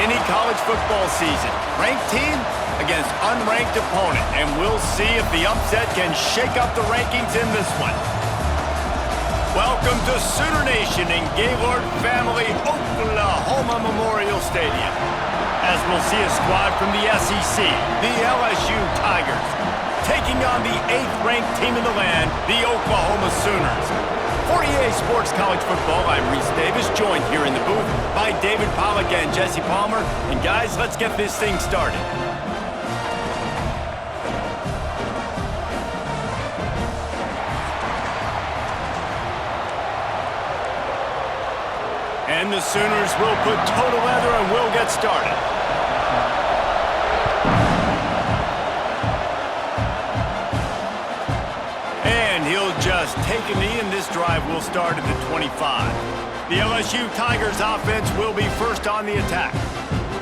any college football season. Ranked team against unranked opponent, and we'll see if the upset can shake up the rankings in this one. Welcome to Sooner Nation in Gaylord Family Oklahoma Memorial Stadium, as we'll see a squad from the SEC, the LSU Tigers, taking on the 8th-ranked team in the land, the Oklahoma Sooners. For EA Sports College Football, I'm Reese Davis, joined here in the booth by David Pollack and Jesse Palmer. And guys, let's get this thing started. And the Sooners will put total leather and we'll get started. And he'll just take a knee, and this drive will start at the 25. The LSU Tigers offense will be first on the attack.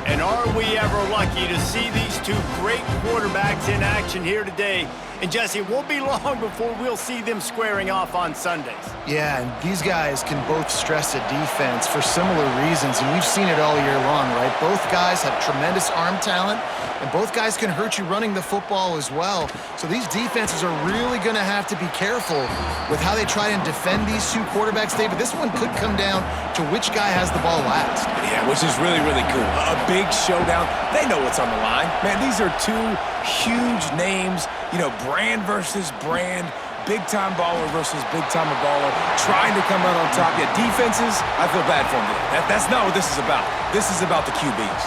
And are we ever lucky to see these two great quarterbacks in action here today? And Jesse, it won't be long before we'll see them squaring off on Sundays. Yeah, and these guys can both stress a defense for similar reasons, and we've seen it all year long, right? Both guys have tremendous arm talent, and both guys can hurt you running the football as well. So these defenses are really going to have to be careful with how they try and defend these two quarterbacks, David. This one could come down to which guy has the ball last. Yeah, which is really, really cool. A big showdown. They know what's on the line. Man, these are two huge names, you know, brand versus brand, big-time baller versus big-time baller, trying to come out on top. Yeah, defenses, I feel bad for them. That's not what this is about. This is about the QBs.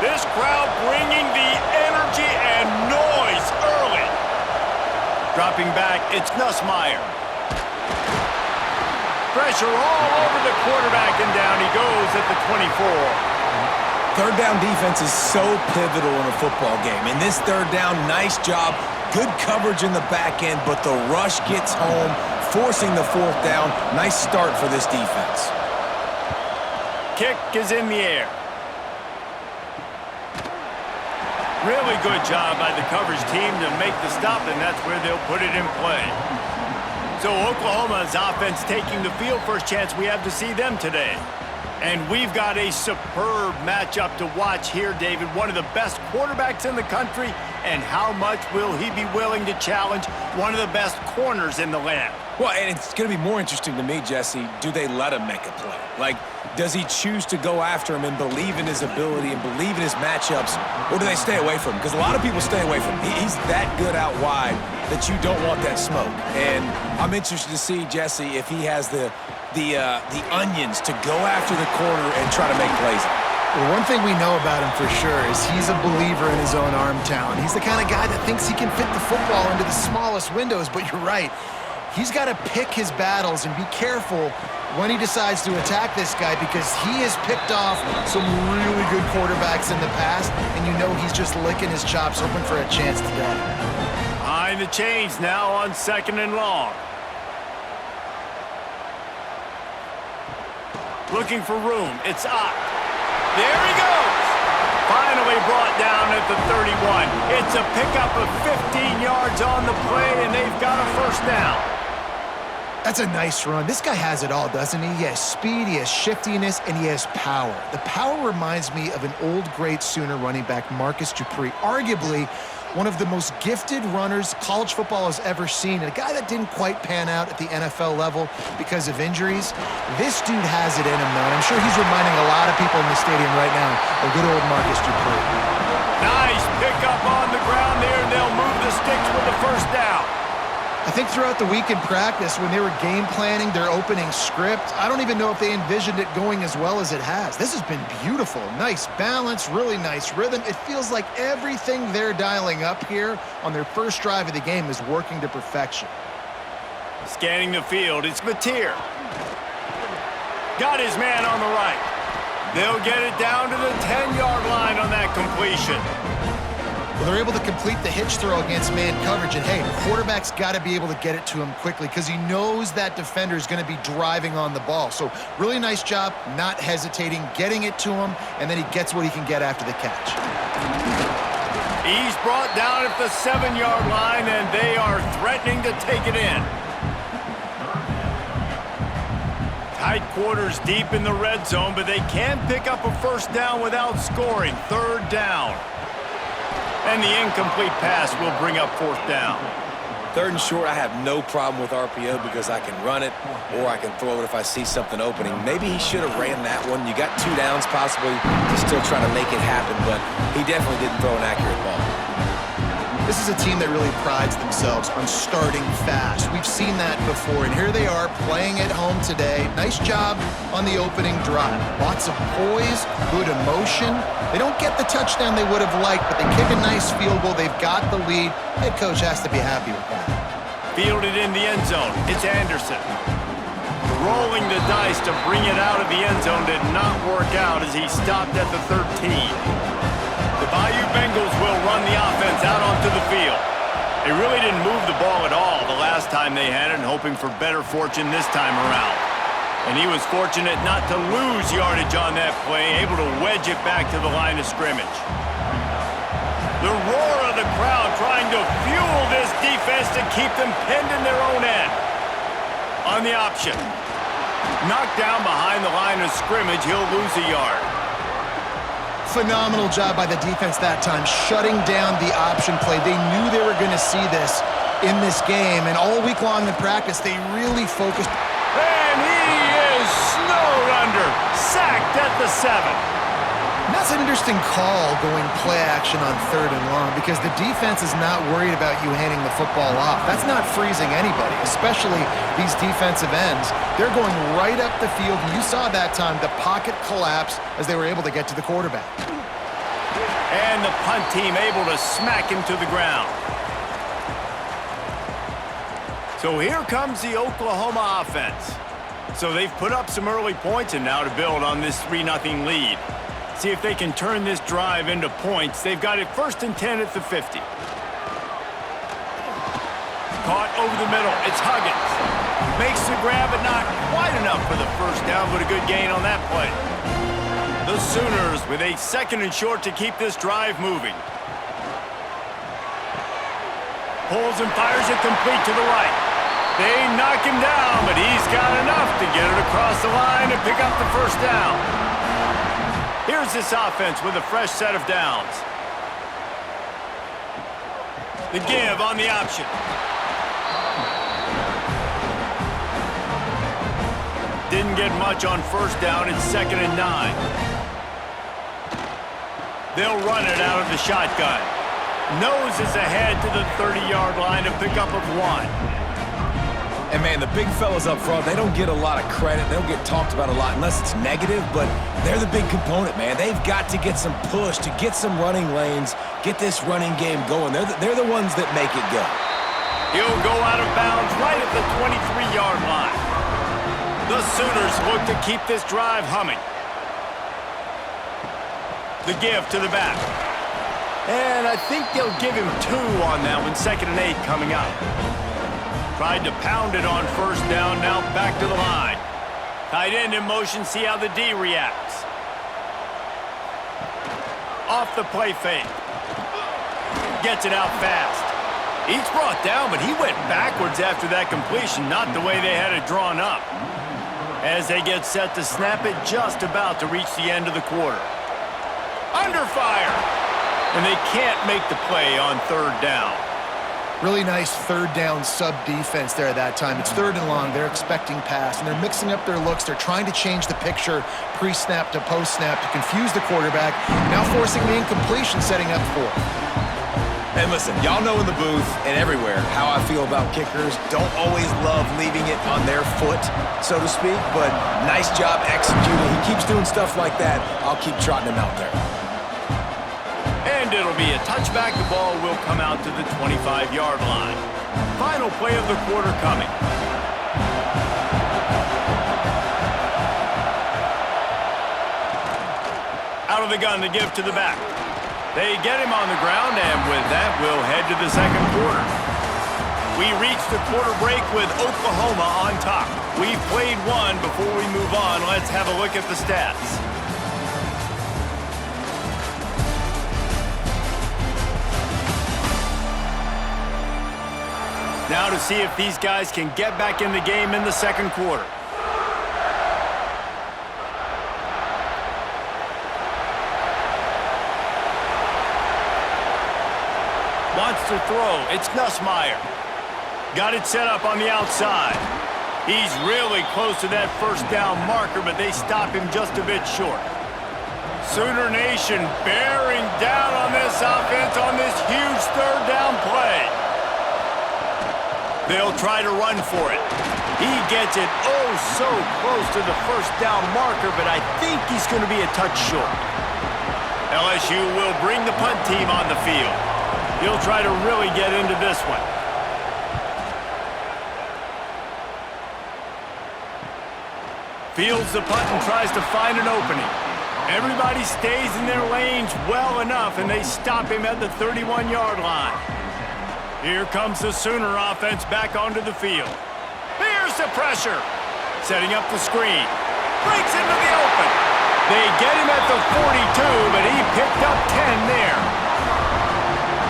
This crowd bringing the energy and noise early. Dropping back, it's Nussmeier. Pressure all over the quarterback, and down he goes at the 24. Third down defense is so pivotal in a football game. In this third down, nice job. Good coverage in the back end, but the rush gets home, forcing the fourth down. Nice start for this defense. Kick is in the air. Really good job by the coverage team to make the stop, and that's where they'll put it in play. So Oklahoma's offense taking the field. First chance we have to see them today. And we've got a superb matchup to watch here, David. One of the best quarterbacks in the country, and how much will he be willing to challenge one of the best corners in the land? Well, and it's going to be more interesting to me, Jesse, do they let him make a play? Like, does he choose to go after him and believe in his ability and believe in his matchups, or do they stay away from him? Because a lot of people stay away from him. He's that good out wide that you don't want that smoke. And I'm interested to see, Jesse, if he has the onions to go after the corner and try to make plays. Well, one thing we know about him for sure is he's a believer in his own arm talent. He's the kind of guy that thinks he can fit the football into the smallest windows, but you're right. He's got to pick his battles and be careful when he decides to attack this guy, because he has picked off some really good quarterbacks in the past, and you know he's just licking his chops, hoping for a chance today. Behind the chains now on 2nd and long. Looking for room. It's up. There he goes. Finally brought down at the 31. It's a pickup of 15 yards on the play, and they've got a first down. That's a nice run. This guy has it all, doesn't he? He has speed, he has shiftiness, and he has power. The power reminds me of an old great Sooner running back, Marcus Dupree, arguably one of the most gifted runners college football has ever seen, and a guy that didn't quite pan out at the NFL level because of injuries. This dude has it in him, though, and I'm sure he's reminding a lot of people in the stadium right now of good old Marcus Dupree. Nice pickup on the ground there, and they'll move the sticks with the first down. I think throughout the week in practice, when they were game planning their opening script, I don't even know if they envisioned it going as well as it has. This has been beautiful. Nice balance, really nice rhythm. It feels like everything they're dialing up here on their first drive of the game is working to perfection. Scanning the field, it's Mateer. Got his man on the right. They'll get it down to the 10-yard line on that completion. Well, they're able to complete the hitch throw against man coverage, and hey, quarterback's got to be able to get it to him quickly because he knows that defender is going to be driving on the ball. So really nice job, not hesitating, getting it to him, and then he gets what he can get after the catch. He's brought down at the 7-yard line, and they are threatening to take it in. Tight quarters deep in the red zone, but they can pick up a first down without scoring. Third down. And the incomplete pass will bring up fourth down. Third and short, I have no problem with RPO because I can run it or I can throw it if I see something opening. Maybe he should have ran that one. You got 2 downs possibly to still try to make it happen, but he definitely didn't throw an accurate ball. This is a team that really prides themselves on starting fast. We've seen that before, and here they are playing at home today. Nice job on the opening drive. Lots of poise, good emotion. They don't get the touchdown they would have liked, but they kick a nice field goal. They've got the lead. Head coach has to be happy with that. Fielded in the end zone. It's Anderson. Rolling the dice to bring it out of the end zone did not work out as he stopped at the 13. The Bayou Bengals will run the offense out onto the field. They really didn't move the ball at all the last time they had it, hoping for better fortune this time around. And he was fortunate not to lose yardage on that play, able to wedge it back to the line of scrimmage. The roar of the crowd trying to fuel this defense to keep them pinned in their own end. On the option. Knocked down behind the line of scrimmage, he'll lose a yard. Phenomenal job by the defense that time, shutting down the option play. They knew they were going to see this in this game, and all week long in practice, they really focused. And he is snowed under, sacked at the 7. And that's an interesting call going play action on 3rd and long because the defense is not worried about you handing the football off. That's not freezing anybody, especially these defensive ends. They're going right up the field. You saw that time the pocket collapse as they were able to get to the quarterback. And the punt team able to smack him to the ground. So here comes the Oklahoma offense. So they've put up some early points and now to build on this 3-0 lead. See if they can turn this drive into points. They've got it 1st and 10 at the 50. Caught over the middle. It's Huggins. Makes the grab, but not quite enough for the first down, but a good gain on that play. The Sooners with a 2nd and short to keep this drive moving. Pulls and fires it complete to the right. They knock him down, but he's got enough to get it across the line and pick up the first down. Here's this offense with a fresh set of downs. The give on the option. Didn't get much on first down. It's 2nd and 9. They'll run it out of the shotgun. Nose is ahead to the 30-yard line to pick up of 1. And, man, the big fellas up front, they don't get a lot of credit. They don't get talked about a lot unless it's negative, but they're the big component, man. They've got to get some push, to get some running lanes, get this running game going. They're the ones that make it go. He'll go out of bounds right at the 23-yard line. The Sooners look to keep this drive humming. The give to the back. And I think they'll give him 2 on that one. 2nd and 8 coming up. Tried to pound it on first down, now back to the line. Tight end in motion, see how the D reacts. Off the play fake. Gets it out fast. He's brought down, but he went backwards after that completion, not the way they had it drawn up. As they get set to snap it, just about to reach the end of the quarter. Under fire! And they can't make the play on 3rd down. Really nice 3rd down sub-defense there that time. It's 3rd and long. They're expecting pass, and they're mixing up their looks. They're trying to change the picture pre-snap to post-snap to confuse the quarterback, now forcing the incompletion, setting up 4th. And listen, y'all know in the booth and everywhere how I feel about kickers. Don't always love leaving it on their foot, so to speak, but nice job executing. He keeps doing stuff like that. I'll keep trotting him out there. And it'll be a touchback. The ball will come out to the 25-yard line. Final play of the quarter coming. Out of the gun to give to the back. They get him on the ground, and with that, we'll head to the 2nd quarter. We reach the quarter break with Oklahoma on top. We've played 1 before we move on. Let's have a look at the stats. Now to see if these guys can get back in the game in the 2nd quarter. to throw. It's Nussmeier. Got it set up on the outside. He's really close to that first down marker, but they stop him just a bit short. Sooner Nation bearing down on this offense on this huge third down play. They'll try to run for it. He gets it oh so close to the first down marker, but I think he's going to be a touch short. LSU will bring the punt team on the field. He'll try to really get into this one. Fields the punt and tries to find an opening. Everybody stays in their lanes well enough, and they stop him at the 31-yard line. Here comes the Sooner offense back onto the field. Here's the pressure. Setting up the screen. Breaks into the open. They get him at the 42, but he picked up 10 there.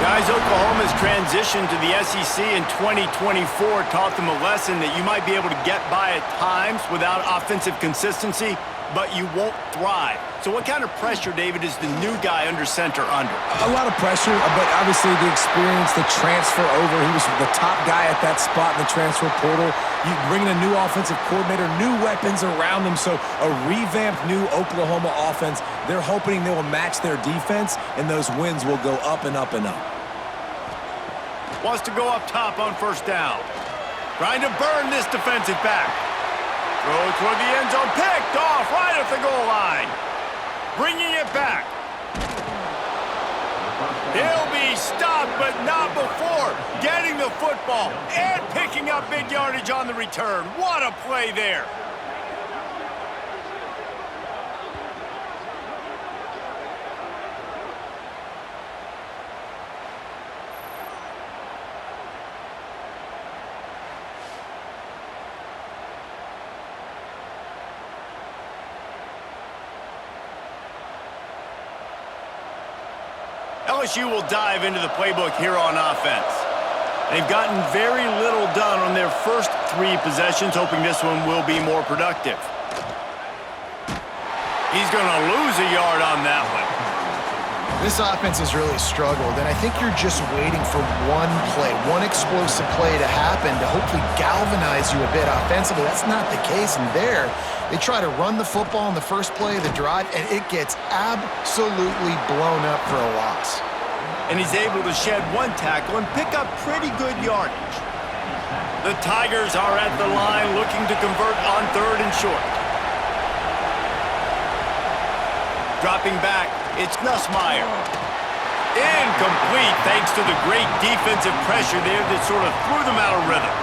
Guys, Oklahoma's transition to the SEC in 2024 taught them a lesson that you might be able to get by at times without offensive consistency, but you won't thrive. So what kind of pressure, David, is the new guy under center under? A lot of pressure, but obviously the experience, the transfer over. He was the top guy at that spot in the transfer portal. You bring in a new offensive coordinator, new weapons around him, so a revamped new Oklahoma offense. They're hoping they will match their defense, and those wins will go up and up and up. Wants to go up top on first down. Trying to burn this defensive back. Throw toward the end zone, picked off right at the goal line. Bringing it back. He'll be stopped, but not before getting the football and picking up big yardage on the return. What a play there. LSU will dive into the playbook here on offense. They've gotten very little done on their first 3 possessions, hoping this one will be more productive. He's going to lose a yard on that one. This offense has really struggled, and I think you're just waiting for one play, one explosive play to happen to hopefully galvanize you a bit offensively. That's not the case, and there, they try to run the football in the first play of the drive, and it gets absolutely blown up for a loss. And he's able to shed 1 tackle and pick up pretty good yardage. The Tigers are at the line looking to convert on 3rd and short. Dropping back, it's Nussmeier. Incomplete thanks to the great defensive pressure there that sort of threw them out of rhythm.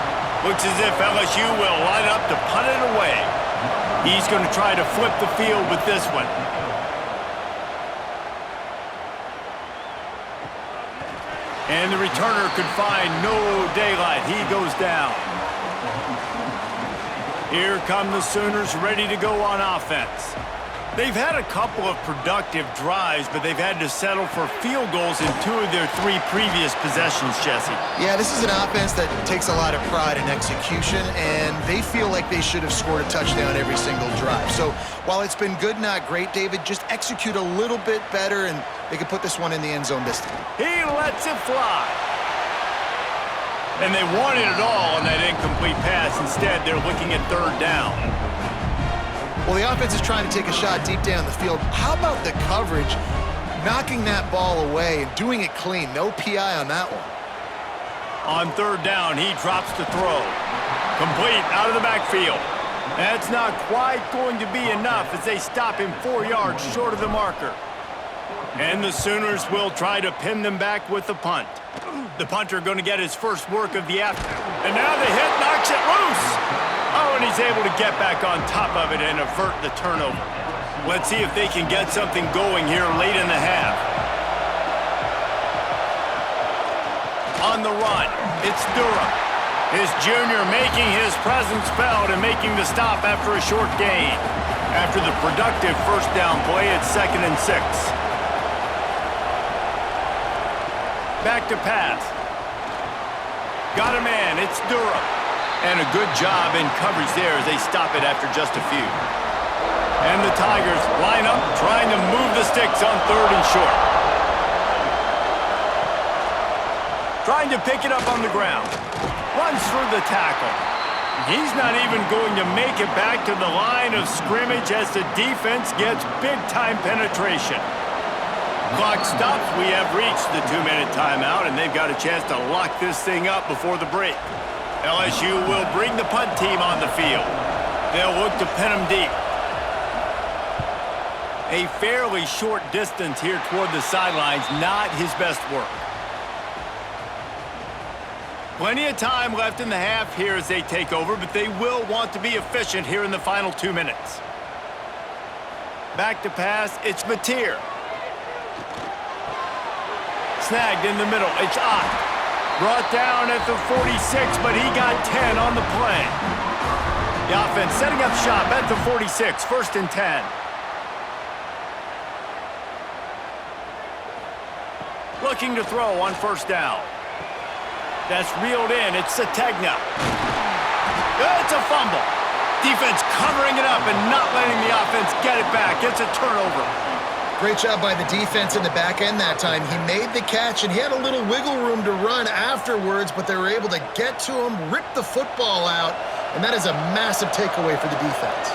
Looks as if LSU will line up to punt it away. He's going to try to flip the field with this one. And the returner could find no daylight. He goes down. Here come the Sooners ready to go on offense. They've had a couple of productive drives, but they've had to settle for field goals in 2 of their 3 previous possessions, Jesse. Yeah, this is an offense that takes a lot of pride in execution, and they feel like they should have scored a touchdown every single drive. So while it's been good, not great, David, just execute a little bit better, and they could put this one in the end zone this time. He lets it fly. And they wanted it all on that incomplete pass. Instead, they're looking at 3rd down. Well, the offense is trying to take a shot deep down the field. How about the coverage, knocking that ball away and doing it clean? No PI on that one. On 3rd down, he drops to throw. Complete out of the backfield. That's not quite going to be enough as they stop him 4 yards short of the marker. And the Sooners will try to pin them back with the punt. The punter going to get his first work of the afternoon. And now the hit knocks it loose. Oh, and he's able to get back on top of it and avert the turnover. Let's see if they can get something going here late in the half. On the run, it's Durham. His junior making his presence felt and making the stop after a short gain. After the productive first down play, it's 2nd and 6. Back to pass. Got a man, it's Durham. And a good job in coverage there as they stop it after just a few. And the Tigers line up trying to move the sticks on 3rd and short. Trying to pick it up on the ground. Runs through the tackle. He's not even going to make it back to the line of scrimmage as the defense gets big-time penetration. Clock stops. We have reached the 2-minute timeout, and they've got a chance to lock this thing up before the break. LSU will bring the punt team on the field. They'll look to pin them deep. A fairly short distance here toward the sidelines, not his best work. Plenty of time left in the half here as they take over, but they will want to be efficient here in the final 2 minutes. Back to pass, it's Mateer. Snagged in the middle, it's Ott. Brought down at the 46, but he got 10 on the play. The offense setting up shop at the 46, 1st and 10. Looking to throw on 1st down. That's reeled in. It's Sategna. It's a fumble. Defense covering it up and not letting the offense get it back. It's a turnover. Great job by the defense in the back end that time. He made the catch, and he had a little wiggle room to run afterwards, but they were able to get to him, rip the football out, and that is a massive takeaway for the defense.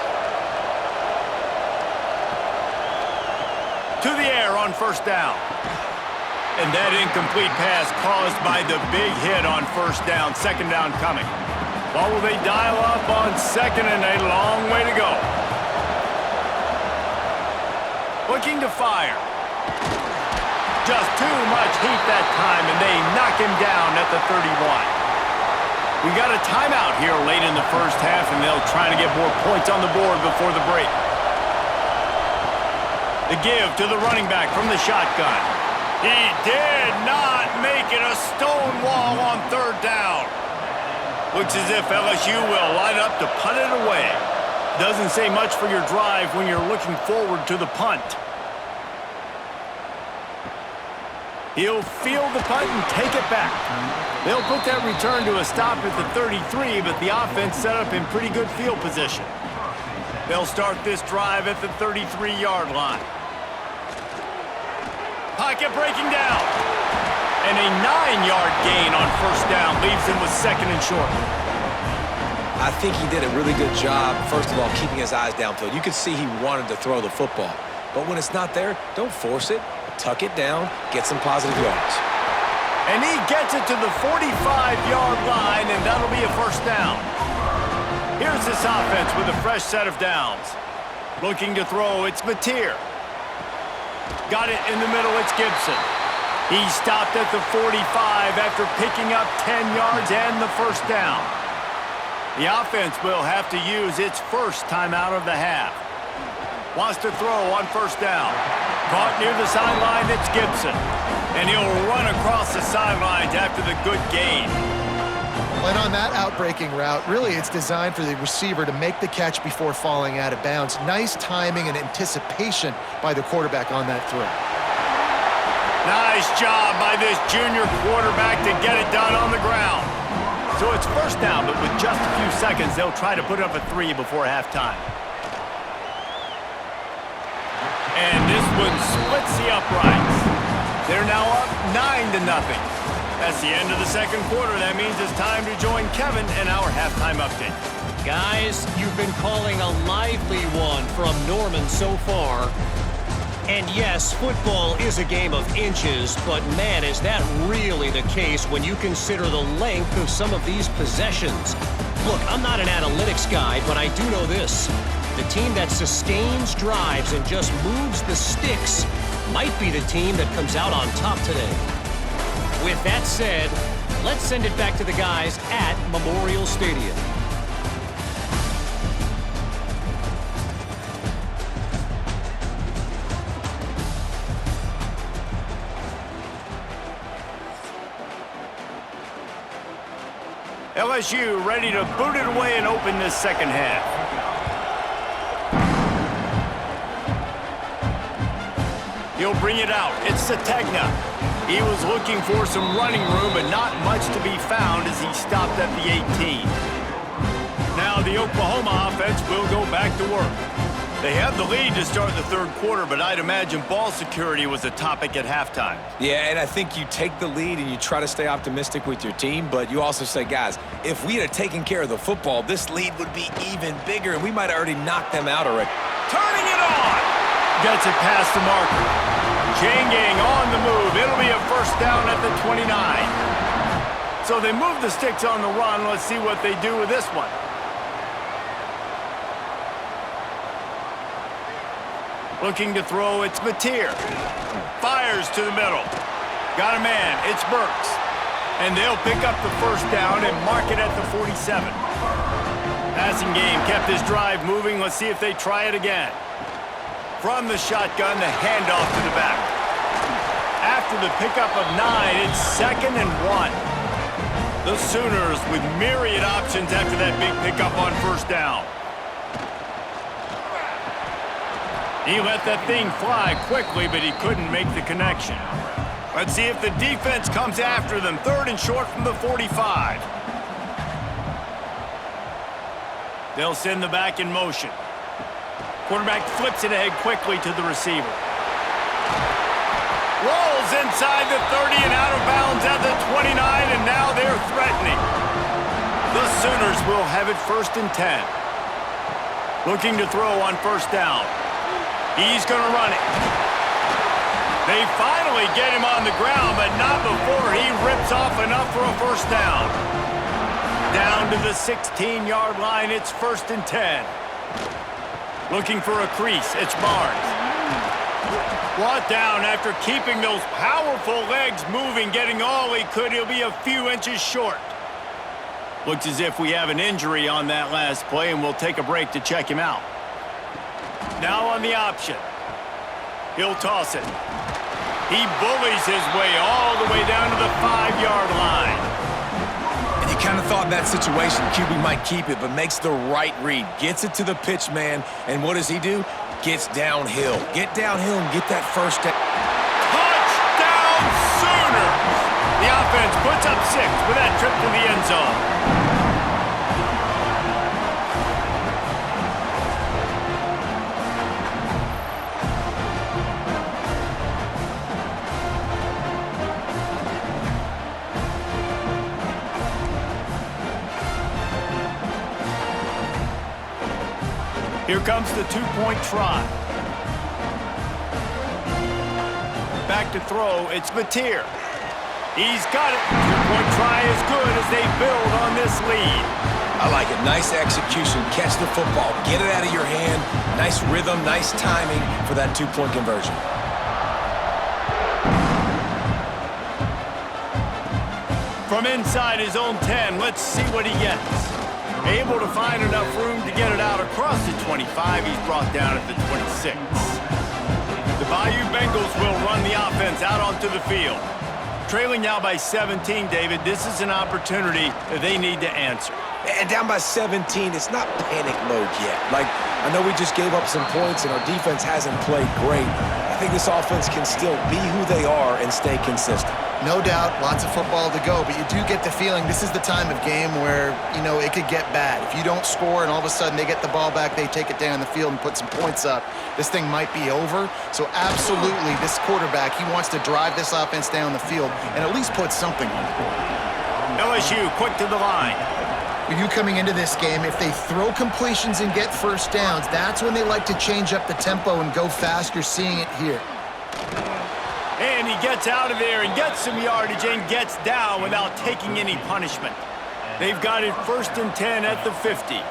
To the air on 1st down. And that incomplete pass caused by the big hit on 1st down. 2nd down coming. What will they dial up on 2nd and a long way to go? Looking to fire. Just too much heat that time, and they knock him down at the 31. We got a timeout here late in the 1st half, and they'll try to get more points on the board before the break. The give to the running back from the shotgun. He did not make it a stone wall on 3rd down. Looks as if LSU will line up to punt it away. Doesn't say much for your drive when you're looking forward to the punt. He'll field the punt and take it back. They'll put that return to a stop at the 33, but the offense set up in pretty good field position. They'll start this drive at the 33-yard line. Pocket breaking down. And a 9-yard gain on 1st down leaves him with 2nd and short. I think he did a really good job, first of all, keeping his eyes downfield. You could see he wanted to throw the football. But when it's not there, don't force it. Tuck it down, get some positive yards. And he gets it to the 45-yard line, and that'll be a 1st down. Here's this offense with a fresh set of downs. Looking to throw, it's Mateer. Got it in the middle, it's Gibson. He stopped at the 45 after picking up 10 yards and the 1st down. The offense will have to use its 1st timeout of the half. Wants to throw on 1st down. Caught near the sideline, it's Gibson. And he'll run across the sidelines after the good gain. And on that outbreaking route, really it's designed for the receiver to make the catch before falling out of bounds. Nice timing and anticipation by the quarterback on that throw. Nice job by this junior quarterback to get it done on the ground. So it's 1st down, but with just a few seconds, they'll try to put up a 3 before halftime. And this one splits the uprights. They're now up 9-0. That's the end of the 2nd quarter. That means it's time to join Kevin in our halftime update. Guys, you've been calling a lively one from Norman so far. And yes, football is a game of inches, but man, is that really the case when you consider the length of some of these possessions. Look, I'm not an analytics guy, but I do know this. The team that sustains drives and just moves the sticks might be the team that comes out on top today. With that said, let's send it back to the guys at Memorial Stadium. LSU ready to boot it away and open this 2nd half. He'll bring it out. It's Sategna. He was looking for some running room, but not much to be found as he stopped at the 18. Now the Oklahoma offense will go back to work. They had the lead to start the third quarter, but I'd imagine ball security was a topic at halftime. Yeah, and I think you take the lead and you try to stay optimistic with your team, but you also say, guys, if we had taken care of the football, this lead would be even bigger, and we might have already knocked them out already. Turning it on! Gets it past the marker. Chain gang on the move. It'll be a first down at the 29. So they move the sticks on the run. Let's see what they do with this one. Looking to throw, it's Mateer. Fires to the middle. Got a man, it's Burks. And they'll pick up the first down and mark it at the 47. Passing game kept this drive moving. Let's see if they try it again. From the shotgun, the handoff to the back. After the pickup of 9, it's 2nd and 1. The Sooners with myriad options after that big pickup on first down. He let that thing fly quickly, but he couldn't make the connection. Let's see if the defense comes after them. 3rd and short from the 45. They'll send the back in motion. Quarterback flips it ahead quickly to the receiver. Rolls inside the 30 and out of bounds at the 29, and now they're threatening. The Sooners will have it 1st and 10. Looking to throw on first down. He's going to run it. They finally get him on the ground, but not before he rips off enough for a first down. Down to the 16-yard line, it's 1st and 10. Looking for a crease, it's Barnes. Brought down after keeping those powerful legs moving, getting all he could. He'll be a few inches short. Looks as if we have an injury on that last play, and we'll take a break to check him out. Now on the option. He'll toss it. He bullies his way all the way down to the 5-yard line. And you kind of thought in that situation QB might keep it, but makes the right read. Gets it to the pitch man, and what does he do? Gets downhill. Get downhill and get that first down. Touchdown Sooners! The offense puts up 6 with that trip to the end zone. Here comes the 2-point try. Back to throw, it's Mateer. He's got it. 2-point try is good as they build on this lead. I like it. Nice execution. Catch the football. Get it out of your hand. Nice rhythm, nice timing for that 2-point conversion. From inside his own 10, let's see what he gets. Able to find enough room to get it out across the 25. He's brought down at the 26. The Bayou Bengals will run the offense out onto the field. Trailing now by 17, David. This is an opportunity that they need to answer. And down by 17, it's not panic mode yet. Like, I know we just gave up some points and our defense hasn't played great. I think this offense can still be who they are and stay consistent. No doubt, lots of football to go, but you do get the feeling this is the time of game where, you know, it could get bad. If you don't score and all of a sudden they get the ball back, they take it down the field and put some points up, this thing might be over. So absolutely, this quarterback, he wants to drive this offense down the field and at least put something on the board. LSU quick to the line. You coming into this game, if they throw completions and get first downs, that's when they like to change up the tempo and go fast. You're seeing it here. And he gets out of there and gets some yardage and gets down without taking any punishment. They've got it 1st and 10 at the 50.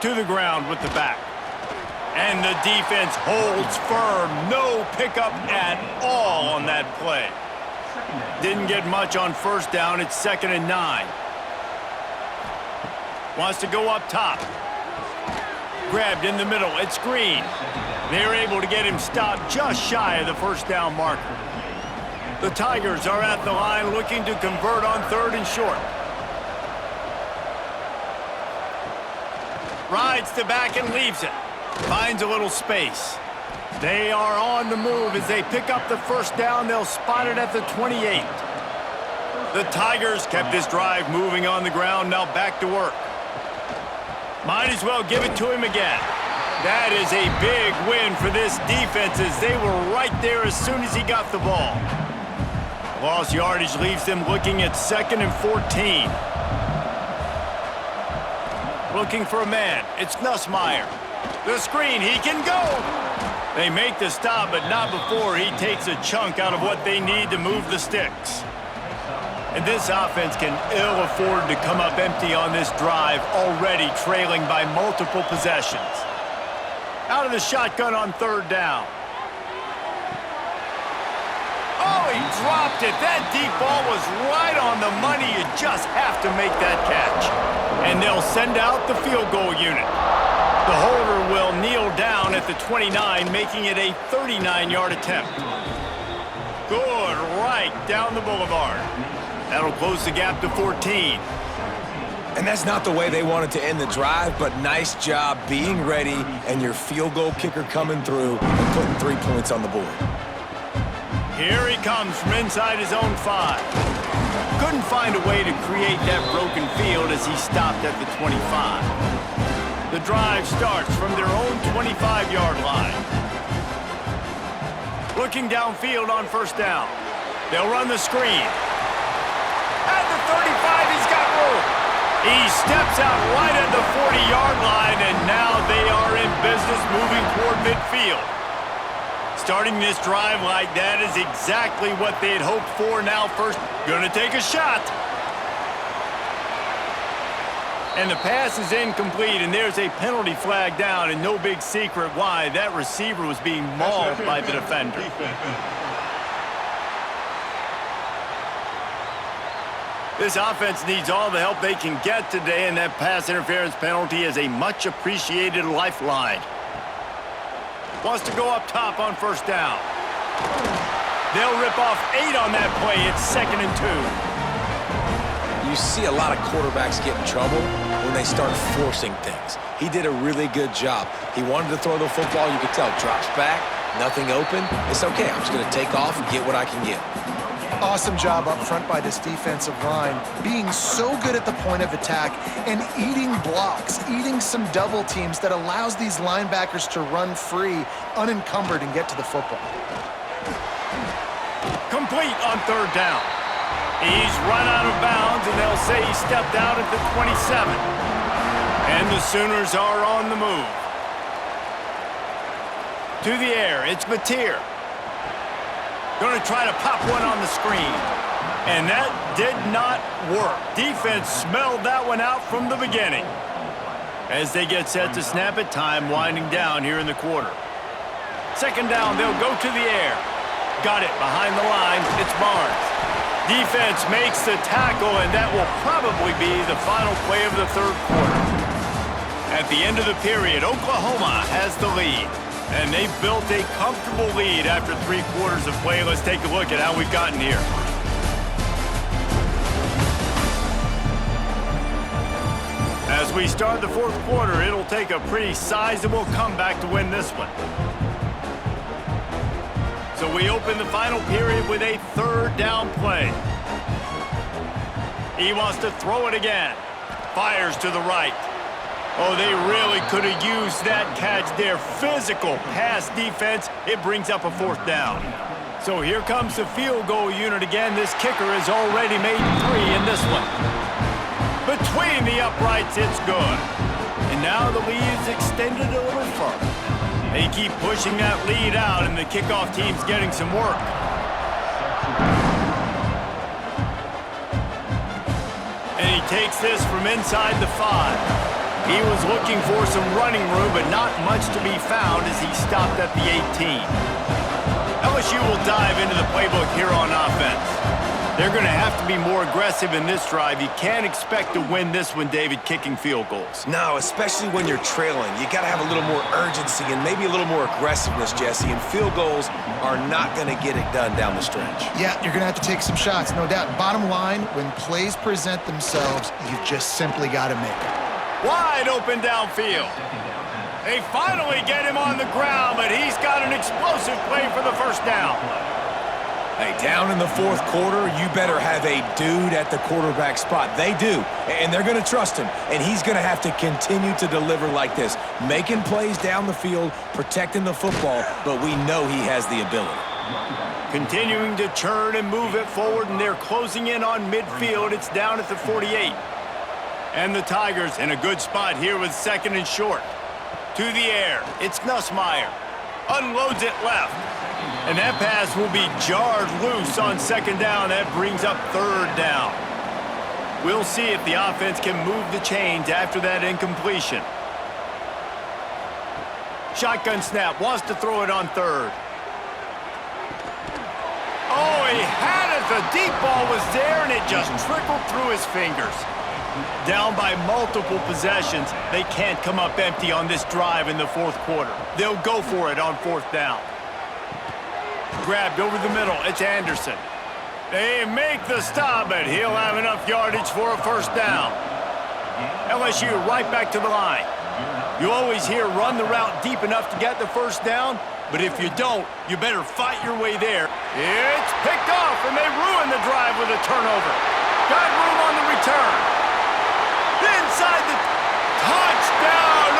To the ground with the back. And the defense holds firm. No pickup at all on that play. Didn't get much on first down. It's 2nd and 9. Wants to go up top. Grabbed in the middle. It's Green. They're able to get him stopped just shy of the first down marker. The Tigers are at the line looking to convert on 3rd and short. Rides the back and leaves it. Finds a little space. They are on the move as they pick up the first down. They'll spot it at the 28. The Tigers kept this drive moving on the ground. Now back to work. Might as well give it to him again. That is a big win for this defense as they were right there as soon as he got the ball. Lost yardage leaves them looking at 2nd and 14. Looking for a man. It's Nussmeier. The screen. He can go. They make the stop, but not before he takes a chunk out of what they need to move the sticks. And this offense can ill afford to come up empty on this drive, already trailing by multiple possessions. Out of the shotgun on 3rd down. Oh, he dropped it. That deep ball was right on the money. You just have to make that catch. And they'll send out the field goal unit. The holder will kneel down at the 29, making it a 39-yard attempt. Good, right down the boulevard. That'll close the gap to 14. And that's not the way they wanted to end the drive, but nice job being ready and your field goal kicker coming through and putting 3 points on the board. Here he comes from inside his own 5. Couldn't find a way to create that broken field as he stopped at the 25. The drive starts from their own 25-yard line. Looking downfield on 1st down. They'll run the screen. At the 35, he's got room. He steps out right at the 40-yard line, and now they are in business moving toward midfield. Starting this drive like that is exactly what they had hoped for. Now first, gonna take a shot. And the pass is incomplete, and there's a penalty flag down, and no big secret why. That receiver was being mauled by the defender. This offense needs all the help they can get today, and that pass interference penalty is a much-appreciated lifeline. Wants to go up top on 1st down. They'll rip off 8 on that play. It's 2nd and 2. You see a lot of quarterbacks get in trouble when they start forcing things. He did a really good job. He wanted to throw the football. You could tell. Drops back, nothing open. It's okay. I'm just going to take off and get what I can get. Awesome job up front by this defensive line, being so good at the point of attack and eating blocks, eating some double teams that allows these linebackers to run free, unencumbered, and get to the football. Complete on 3rd down. He's run out of bounds, and they'll say he stepped out at the 27. And the Sooners are on the move. To the air, it's Mateer. Going to try to pop one on the screen. And that did not work. Defense smelled that one out from the beginning. As they get set to snap it, time winding down here in the quarter. 2nd down, they'll go to the air. Got it behind the line. It's Barnes. Defense makes the tackle, and that will probably be the final play of the 3rd quarter. At the end of the period, Oklahoma has the lead. And they've built a comfortable lead after 3 quarters of play. Let's take a look at how we've gotten here. As we start the 4th quarter, it'll take a pretty sizable comeback to win this one. So we open the final period with a 3rd down play. He wants to throw it again. Fires to the right. Oh, they really could have used that catch there. Physical pass defense. It brings up a 4th down. So here comes the field goal unit again. This kicker has already made 3 in this one. Between the uprights, it's good. And now the lead is extended a little further. They keep pushing that lead out, and the kickoff team's getting some work. And he takes this from inside the 5. He was looking for some running room, but not much to be found as he stopped at the 18. LSU will dive into the playbook here on offense. They're going to have to be more aggressive in this drive. You can't expect to win this one, David, kicking field goals. No, especially when you're trailing. You got to have a little more urgency and maybe a little more aggressiveness, Jesse, and field goals are not going to get it done down the stretch. Yeah, you're going to have to take some shots, no doubt. Bottom line, when plays present themselves, you've just simply got to make them. Wide open downfield. They finally get him on the ground, but he's got an explosive play for the 1st down. Hey, down in the fourth quarter, you better have a dude at the quarterback spot. They do, and they're going to trust him, and he's going to have to continue to deliver like this, making plays down the field, protecting the football, but we know he has the ability. Continuing to churn and move it forward, and they're closing in on midfield. It's down at the 48. And the Tigers in a good spot here with second and short. To the air, it's Nussmeier. Unloads it left. And that pass will be jarred loose on second down. That brings up third down. We'll see if the offense can move the chains after that incompletion. Shotgun snap, wants to throw it on third. Oh, he had it. The deep ball was there, and it just trickled through his fingers. Down by multiple possessions, they can't come up empty on this drive in the fourth quarter. They'll go for it on fourth down. Grabbed over the middle, it's Anderson. They make the stop, but he'll have enough yardage for a first down. LSU right back to the line. You always hear run the route deep enough to get the first down, but if you don't, you better fight your way there. It's picked off, and they ruin the drive with a turnover. Got room on the return. Inside the touchdown,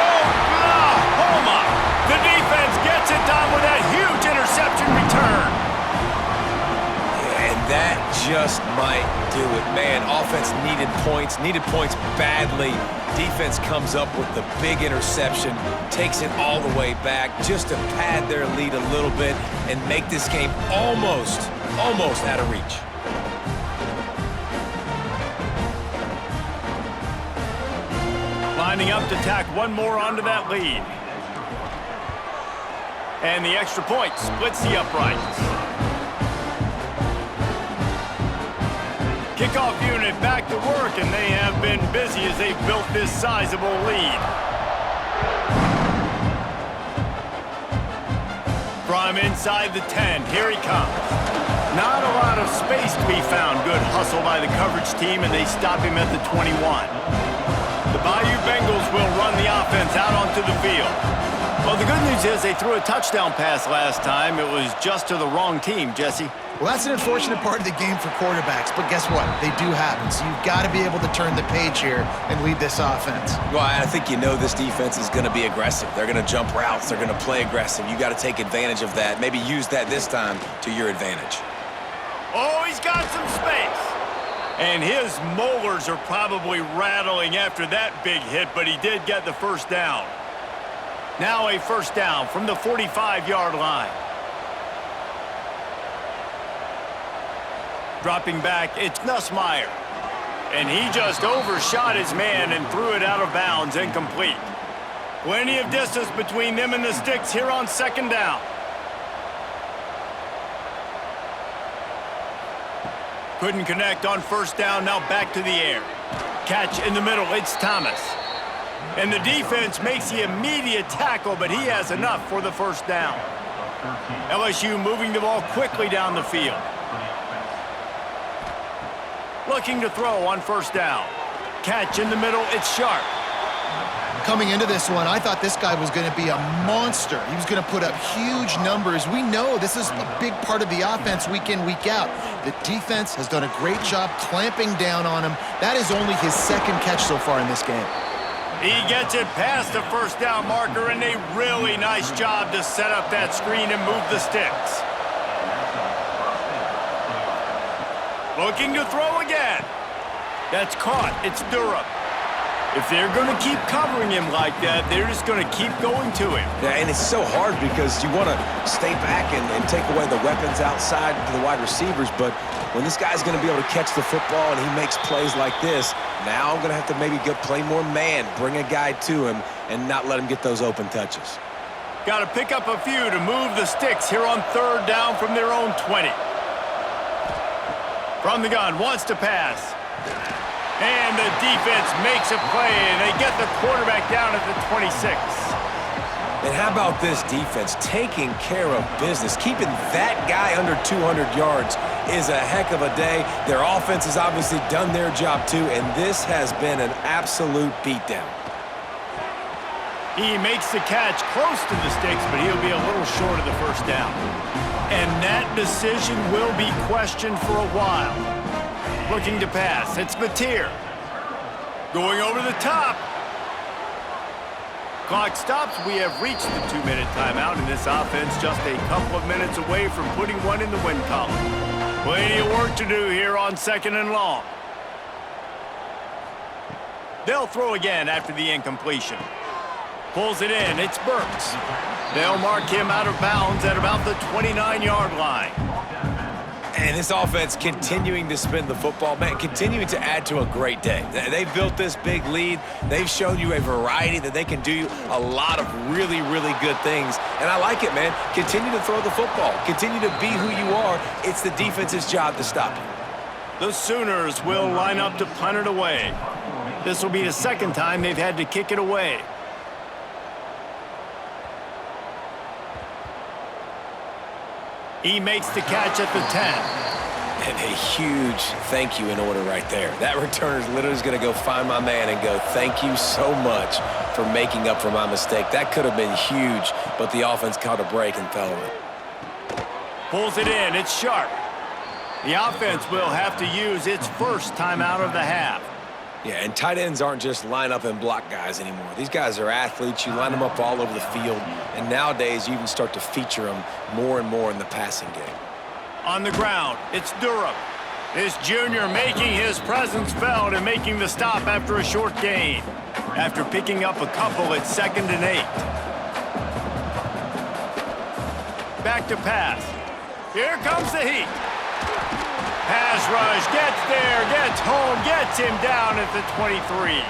Oklahoma. The defense gets it done with that huge interception return. Yeah, and that just might do it. Man, offense needed points badly. Defense comes up with the big interception, takes it all the way back just to pad their lead a little bit and make this game almost out of reach. Lining up to tack one more onto that lead. And the extra point splits the uprights. Kickoff unit back to work, and they have been busy as they've built this sizable lead. From inside the 10, here he comes. Not a lot of space to be found. Good hustle by the coverage team, and they stop him at the 21. The Bayou Bengals will run the offense out onto the field. Well, the good news is they threw a touchdown pass last time. It was just to the wrong team, Jesse. Well, that's an unfortunate part of the game for quarterbacks, but guess what? They do happen, so you've got to be able to turn the page here and lead this offense. Well, I think you know this defense is going to be aggressive. They're going to jump routes. They're going to play aggressive. You got to take advantage of that. Maybe use that this time to your advantage. Oh, he's got some space. And his molars are probably rattling after that big hit, but he did get the first down. Now a first down from the 45-yard line. Dropping back, it's Nussmeier. And he just overshot his man and threw it out of bounds, incomplete. Plenty of distance between them and the sticks here on second down. Couldn't connect on first down, now back to the air. Catch in the middle, it's Thomas. And the defense makes the immediate tackle, but he has enough for the first down. LSU moving the ball quickly down the field. Looking to throw on first down. Catch in the middle, it's Sharp. Coming into this one, I thought this guy was going to be a monster. He was going to put up huge numbers. We know this is a big part of the offense week in, week out. The defense has done a great job clamping down on him. That is only his second catch so far in this game. He gets it past the first down marker, and a really nice job to set up that screen and move the sticks. Looking to throw again. That's caught. It's Durham. If they're going to keep covering him like that, they're just going to keep going to him. Yeah, and it's so hard because you want to stay back and take away the weapons outside to the wide receivers, but when this guy's going to be able to catch the football and he makes plays like this, now I'm going to have to maybe play more man, bring a guy to him, and not let him get those open touches. Got to pick up a few to move the sticks here on third down from their own 20. From the gun, wants to pass. And the defense makes a play, and they get the quarterback down at the 26. And how about this defense taking care of business? Keeping that guy under 200 yards is a heck of a day. Their offense has obviously done their job too, and this has been an absolute beatdown. He makes the catch close to the sticks, but he'll be a little short of the first down. And that decision will be questioned for a while. Looking to pass. It's Mateer. Going over the top. Clock stops. We have reached the 2-minute timeout, and this offense just a couple of minutes away from putting one in the win column. Plenty of work to do here on 2nd and long. They'll throw again after the incompletion. Pulls it in. It's Burks. They'll mark him out of bounds at about the 29-yard line. And this offense continuing to spin the football, man, continuing to add to a great day. They've built this big lead. They've shown you a variety that they can do a lot of really, really good things. And I like it, man. Continue to throw the football. Continue to be who you are. It's the defense's job to stop you. The Sooners will line up to punt it away. This will be the second time they've had to kick it away. He makes the catch at the 10. And a huge thank you in order right there. That returner's literally going to go find my man and go, thank you so much for making up for my mistake. That could have been huge, but the offense caught a break and fell on it. Pulls it in. It's Sharp. The offense will have to use its first timeout of the half. Yeah, and tight ends aren't just line up and block guys anymore. These guys are athletes. You line them up all over the field, and nowadays you even start to feature them more and more in the passing game. On the ground, it's Durham. This junior making his presence felt and making the stop after a short gain. After picking up a couple, it's 2nd and 8. Back to pass. Here comes the heat. Pass rush, gets there, gets home, gets him down at the 23.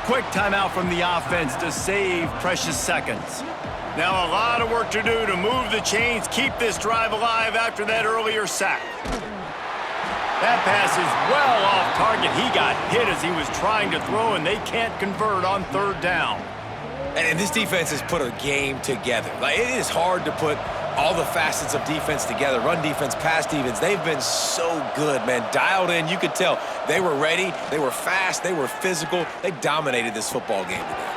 Quick timeout from the offense to save precious seconds. Now a lot of work to do to move the chains, keep this drive alive after that earlier sack. That pass is well off target. He got hit as he was trying to throw, and they can't convert on 3rd down. And this defense has put a game together. Like, it is hard to put all the facets of defense together. Run defense, pass defense. They've been so good, man. Dialed in. You could tell they were ready. They were fast. They were physical. They dominated this football game today.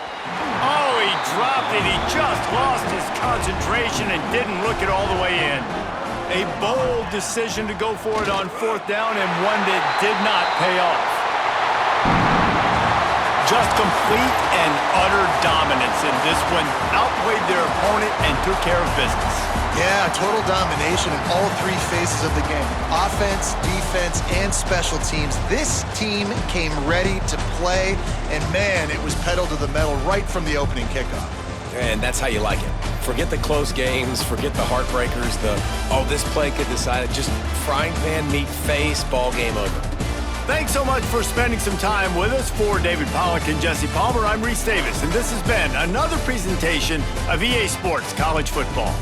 Oh, he dropped it. He just lost his concentration and didn't look it all the way in. A bold decision to go for it on 4th down, and one that did not pay off. Just complete and utter dominance in this one. Outplayed their opponent and took care of business. Yeah, total domination in all 3 phases of the game. Offense, defense, and special teams. This team came ready to play, and man, it was pedal to the metal right from the opening kickoff. And that's how you like it. Forget the close games, forget the heartbreakers, this play could decide it. Just frying pan, meat face, ball game over. Thanks so much for spending some time with us. For David Pollack and Jesse Palmer, I'm Reese Davis, and this has been another presentation of EA Sports College Football.